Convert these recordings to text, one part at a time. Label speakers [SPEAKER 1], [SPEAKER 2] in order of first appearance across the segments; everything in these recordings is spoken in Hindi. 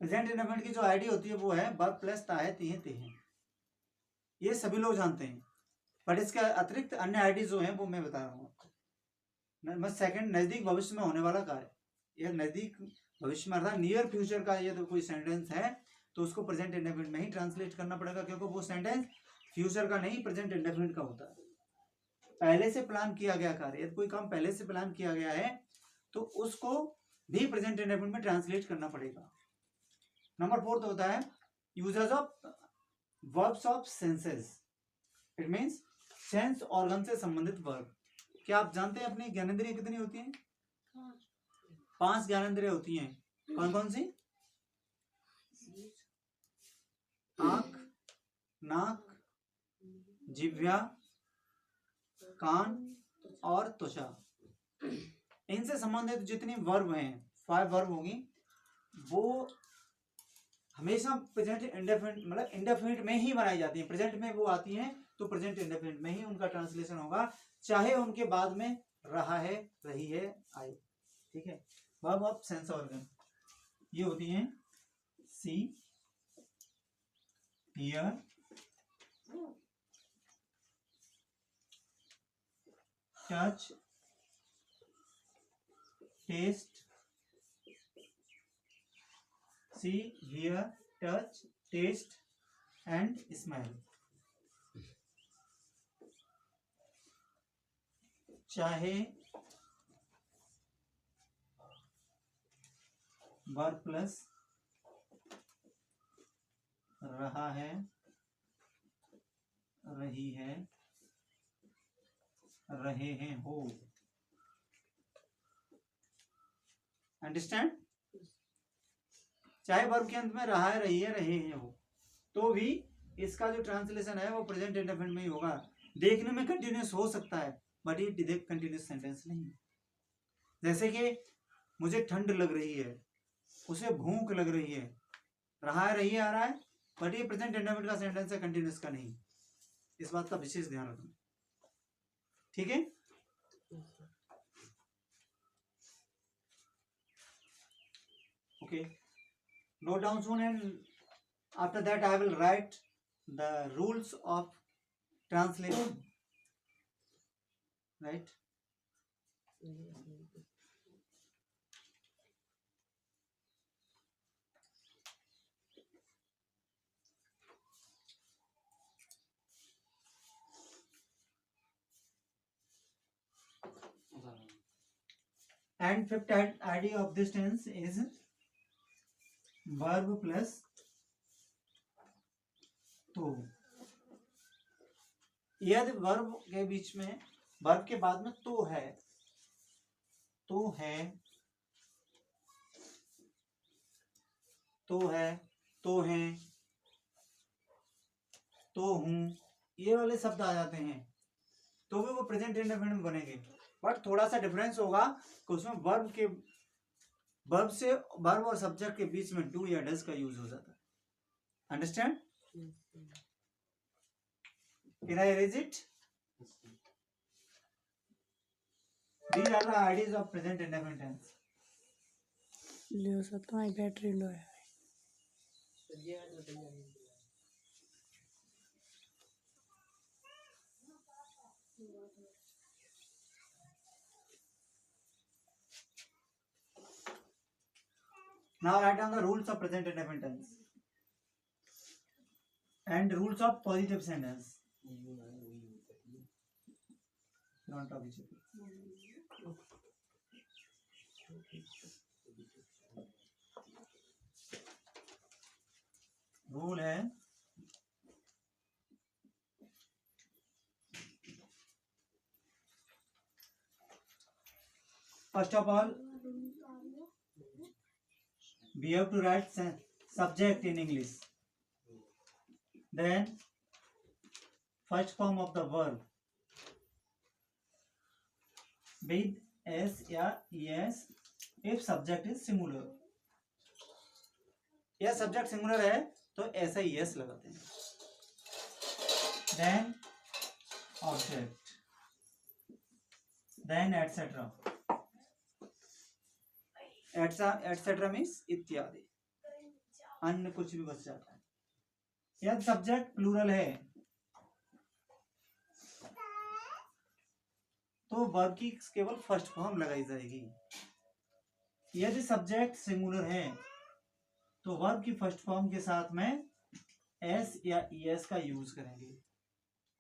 [SPEAKER 1] प्रेजेंट इंडेफिनिट की जो आईडी होती है वो है वर्ब प्लस ताहे तिहे तेहे, ये सभी लोग जानते हैं, बट इसके अतिरिक्त अन्य आईडी जो हैं वो मैं बता रहा हूँ आपको। सेकंड, नजदीक भविष्य में होने वाला कार्य, यह नजदीक भविष्य में अर्थात नियर फ्यूचर का ये तो कोई सेंटेंस है तो उसको प्रेजेंट इंडेफिनिट में ही ट्रांसलेट करना पड़ेगा, क्योंकि वो सेंटेंस फ्यूचर का नहीं प्रेजेंट इंडेफिनिट का होता है। पहले से प्लान किया गया कार्य, यदि कोई काम पहले से प्लान किया गया है तो उसको भी प्रेजेंट इंडेफिनिट में ट्रांसलेट करना पड़ेगा। नंबर 4 होता है uses of verbs of senses, it means sense organ से संबंधित वर्ब। क्या आप जानते हैं अपनी ज्ञानेंद्रिय कितनी होती हैं? 5 ज्ञानेंद्रिय होती हैं। कौन कौन सी? आंख, नाक, जिह्वा, कान और त्वचा। इनसे संबंधित जितनी वर्ब हैं, 5 वर्ब होंगी, वो हमेशा प्रेजेंट इंडेफिनिट मतलब इंडेफिनिट में ही बनाई जाती हैं। प्रेजेंट में वो आती हैं तो प्रेजेंट इंडेफिनिट में ही उनका ट्रांसलेशन होगा, चाहे उनके बाद में रहा है, रही है, आए। ठीक है। वर्ब ऑफ सेंस ऑर्गन ये होती हैं see, hear, touch, taste, see, hear, touch, taste and smell. चाहे वर्ब प्लस रहा है, रही है, रहे हैं हो। अंडरस्टैंड? चाहे वर्ब के अंत में रहा है, रही है, रहे हैं हो, तो भी इसका जो ट्रांसलेशन है वो प्रेजेंट इंडेफिनिट में ही होगा। देखने में कंटिन्यूस हो सकता है बट ये कंटिन्यूस सेंटेंस नहीं है। जैसे कि मुझे ठंड लग रही है, उसे भूख लग रही है, रहा है, रही है, आ रहा है, बट ये प्रेजेंट इंडेफिनिट का सेंटेंस है, कंटिन्यूस का नहीं। इस बात का विशेष ध्यान रखना। ठीक है। Okay, note down soon and after that I will write the rules of translation, right? And fifth idea of this tense is verb plus तो। यदि वर्ब के बीच में, वर्ब के बाद में तो है, तो है, तो है, तो हैं, तो हूं, ये वाले शब्द आ जाते हैं तो भी वो प्रेजेंट इंडेफिनिट में बनेंगे, बट थोड़ा सा डिफरेंस होगा कि उसमें वर्ब से, वर्ब और सब्जेक्ट के बीच में डू या डज का यूज हो जाता है। Understand? Can I erase it? These are the ideas of present indefinite tense.
[SPEAKER 2] Leo sir तुम्हारी बैटरी लो है।
[SPEAKER 1] Now write down the rules of present indefinite tense and rules of positive sentence. Don't talk each other. Rule है first of all we have to write subject in English, then first form of the verb with s या es if subject is singular, या सब्जेक्ट सिंगुलर है तो ऐसा ही yes लगाते हैं, then object, then etc. etc means इत्यादि। अन्य कुछ भी बच जाता है। यदि सब्जेक्ट प्लूरल है तो वर्ब की केवल फर्स्ट फॉर्म लगाई जाएगी। यदि सब्जेक्ट सिंगुलर है तो वर्ब की फर्स्ट फॉर्म के साथ में एस या ईएस का यूज करेंगे।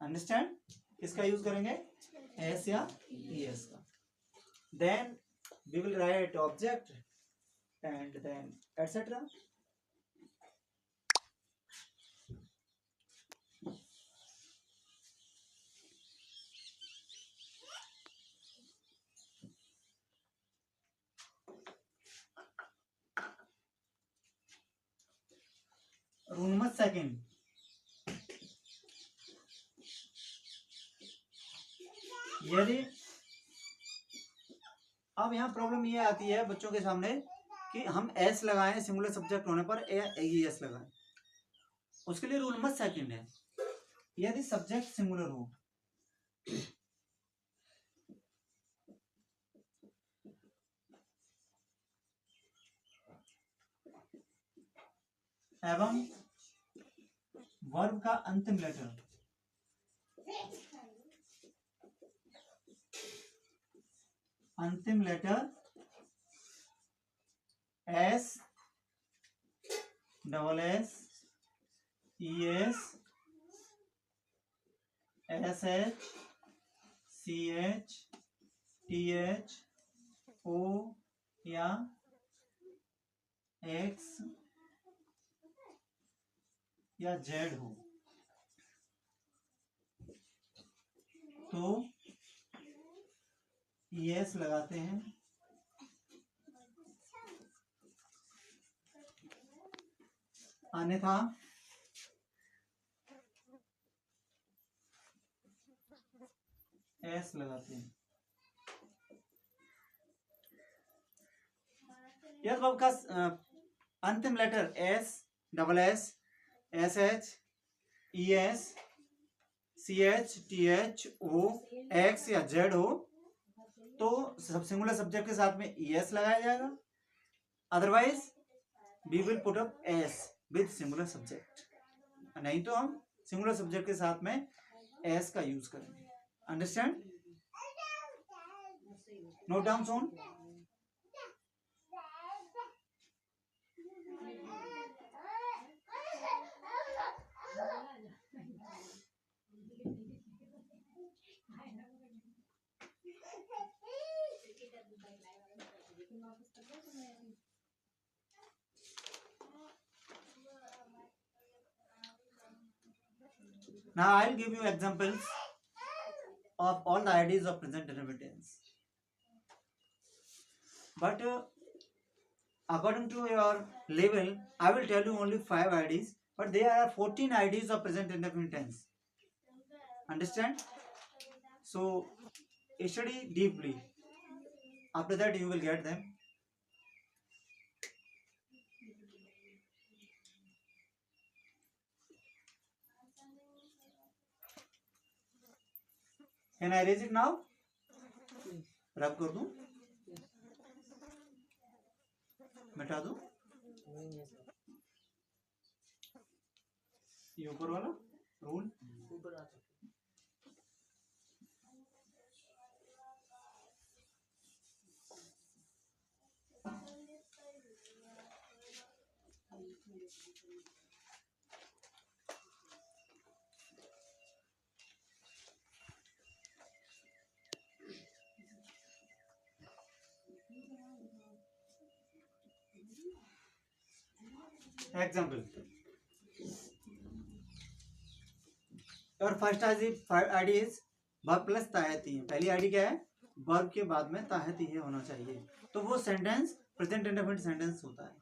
[SPEAKER 1] अंडरस्टैंड? किसका यूज करेंगे? एस या ईएस का। Then we will write object and then etcetera. Rule number second, यदि अब यहाँ प्रॉब्लम ये आती है बच्चों के सामने कि हम एस लगाएं सिंगुलर सब्जेक्ट होने पर एस लगाएं। उसके लिए रूल नंबर सेकंड है, यदि सब्जेक्ट सिंगुलर हो एवं वर्ब का अंतिम letter S double S E S S H C H T H O या एक्स या जेड हो तो ईएस लगाते हैं, अन्यथा एस लगाते हैं। यदि वर्ब का अंतिम letter S double S S H E S C H T H O X या जेड हो तो सब सिंगुलर सब्जेक्ट के साथ में ईएस लगाया जाएगा, otherwise we will put up S with singular subject, नहीं तो हम सिंगुलर सब्जेक्ट के साथ में एस का यूज करेंगे। Understand? Note down Son. Now I'll give you examples of all the IDs of present indefinite tense. But according to your level, I will tell you only 5 IDs, but there are 14 IDs of present indefinite tense. Understand? So study deeply. After that you will get them. Can I erase it now? रब कर दूं? मिटा दूं? ये ऊपर वाला रूल ऊपर आता है। Example. और first ID is verb plus ताहती है। पहली आईडी क्या है? वर्ब के बाद में ताहती है होना चाहिए, तो वो सेंटेंस प्रेजेंट इंडेफिनिट सेंटेंस होता है।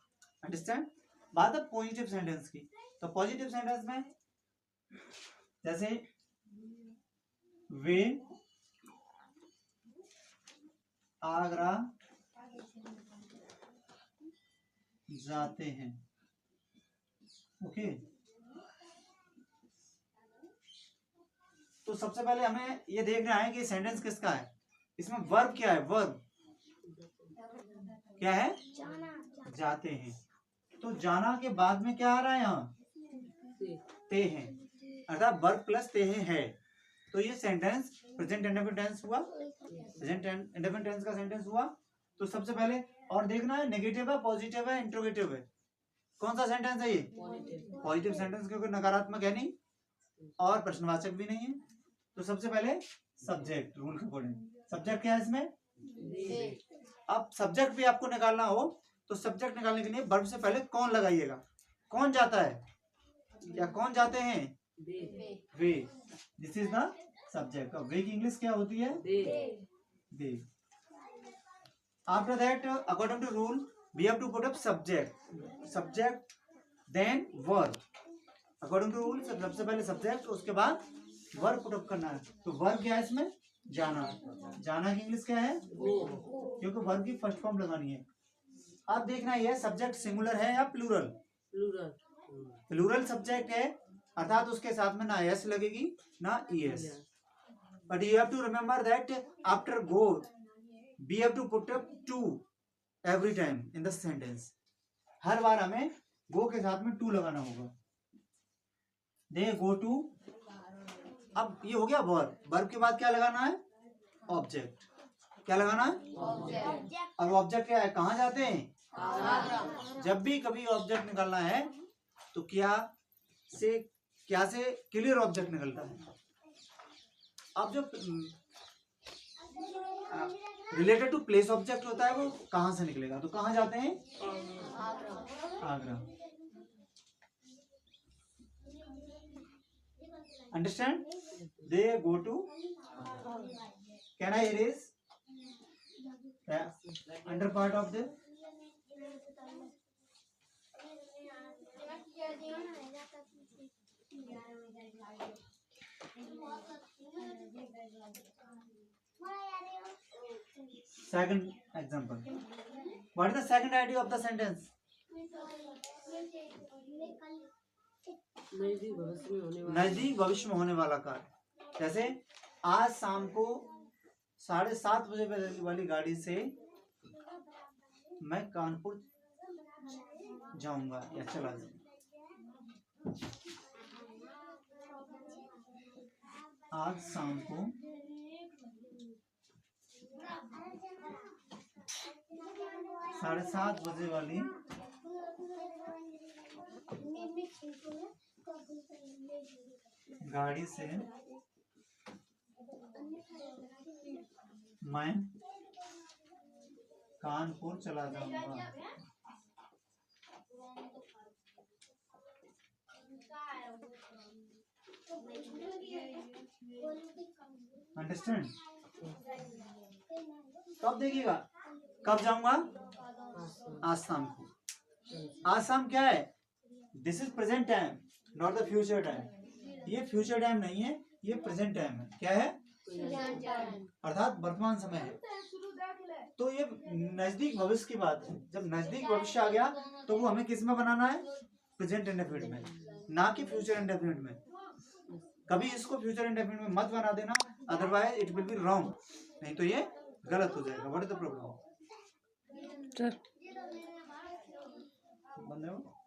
[SPEAKER 1] अंडरस्टैंड? बात है पॉजिटिव सेंटेंस की, तो पॉजिटिव सेंटेंस में जैसे वे आगरा जाते हैं। ओके, तो सबसे पहले हमें ये देखना है कि सेंटेंस किसका है। इसमें वर्ब क्या है? वर्ब क्या है? जाते हैं। तो जाना के बाद में क्या आ रहा है यहाँ, ते हैं, अर्थात वर्ब प्लस ते है। तो ये सेंटेंस प्रेजेंट इंडेफिनिट टेंस हुआ, प्रेजेंट इंडेफिनिट टेंस का सेंटेंस हुआ। तो सबसे पहले और देखना है नेगेटिव है, पॉजिटिव है, इंट्रोगेटिव है, कौन सा सेंटेंस है ये, पॉजिटिव सेंटेंस, क्योंकि नकारात्मक है नहीं और प्रश्नवाचक भी नहीं है। तो सबसे पहले सब्जेक्ट, रूल के अकॉर्डिंग सब्जेक्ट क्या है इसमें। अब सब्जेक्ट भी आपको निकालना हो तो सब्जेक्ट निकालने के लिए वर्ब से पहले कौन लगाइएगा, कौन जाता है या कौन जाते हैं, वे। This is the subject. अब वे की इंग्लिश क्या होती है, they. After that according to rule we have to put up subject then verb. According to rule सबसे पहले सब्जेक्ट, उसके बाद वर्ब पुट अप करना है। तो वर्ब क्या है इसमें, जाना। जाना की इंग्लिश क्या है, क्योंकि वर्ब की फर्स्ट फॉर्म लगानी है। अब देखना ये सब्जेक्ट सिंगुलर है या प्लूरल, प्लूरल सब्जेक्ट है अर्थात उसके साथ में ना एस लगेगी ना E S. But you have to remember that after go we have to put up to every time in the sentence. हर बार हमें गो के साथ में टू लगाना होगा। They go to. अब ये हो गया वर्ब, वर्ब के बाद क्या लगाना है, ऑब्जेक्ट। क्या लगाना है, ऑब्जेक्ट। और ऑब्जेक्ट क्या है, कहाँ जाते हैं, जब भी कभी ऑब्जेक्ट निकालना है तो क्या से क्लियर ऑब्जेक्ट निकलता है। अब जो रिलेटेड टू प्लेस ऑब्जेक्ट होता है वो कहाँ से निकलेगा, तो कहाँ जाते हैं, Agra. Understand, they go to, can I erase under part of the second example. What is the second idea of the sentence? नजदीक भविष्य में होने वाला कार्य। जैसे आज शाम को 7:30 बजे वाली गाड़ी से मैं कानपुर जाऊंगा या चला जाऊंगा। आज शाम को 7:30 बजे वाली गाड़ी से मैं कानपुर चला जाऊंगा। अंडरस्टैंड। कब देखिएगा, कब जाऊंगा, आज शाम को। आज शाम क्या है, this is present time not the future time. ये फ्यूचर टाइम नहीं है, ये प्रेजेंट टाइम है। क्या है, अर्थात वर्तमान समय है। तो ये नजदीक भविष्य की बात है। जब नजदीक भविष्य आ गया तो वो हमें किस में बनाना है, प्रेजेंट इंडेफिनिट में, ना कि फ्यूचर इंडेफिनिट में। कभी इसको फ्यूचर इंडेफिनिट में मत बना देना, otherwise it will be wrong, नहीं तो ये गलत हो जाएगा। What is the problem,
[SPEAKER 2] sir
[SPEAKER 1] बंद है वो?